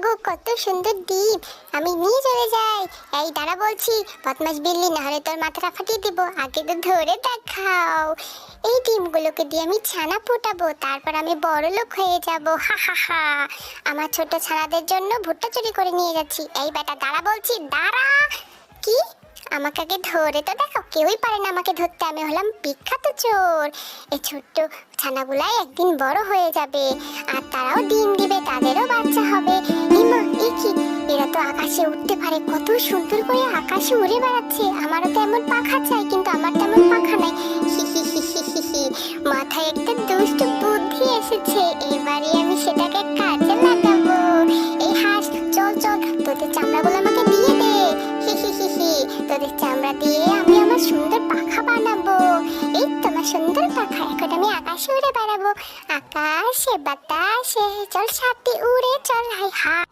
বাবু, কত সুন্দর ডিম, আমি নিয়ে চলে যাই। এই দাঁড়া বলছি, বদমাস বিল্লি, নাহলে তোর মাথাটা ফাটিয়ে দেবো। আগে তো ধরে দেখাও। এই ডিমগুলোকে দিয়ে আমি ছানা ফোটাবো, তারপর আমি বড় লোক হয়ে যাবো। হা হা হা। আমার ছোট ছানাদের জন্য ভুট্টা চুরি করে নিয়ে যাচ্ছি। এই বেটা দাঁড়া বলছি, দাঁড়া। কি? আমাকে আগে ধরে তো দেখো, কেউই পারে না আমাকে ধরতে। আমি হলাম বিখ্যাত চোর। এই ছোট্ট ছানাগুলাই একদিন বড় হয়ে যাবে, আর তারাও ডিম দিবে, তাদেরও বাচ্চা হবে। মা, এ কি? এরা তো আকাশে উঠতে পারে, কত সুন্দর করে আকাশে উড়ে বেড়াচ্ছে। আমারও তো এমন পাখা চাই, কিন্তু আমার তেমন পাখা নাই। হি হি হি হি হি হি। মাথায় একটা দুষ্ট বুদ্ধি এসেছে, এবারে আমি সেটাকে কাজে লাগাবো। এই হাঁস, চল চল, তোদের চামড়াগুলো আমাকে দিয়ে দে। হি হি হি হি। তোদের চামড়া দিয়ে আমি আমার সুন্দর পাখা বানাবো। এই তোমার সুন্দর পাখা, এখন আমি আকাশে উড়ে বেড়াবো। আকাশে বাতাসে চল, সাথে উড়ে চল। হাই হা।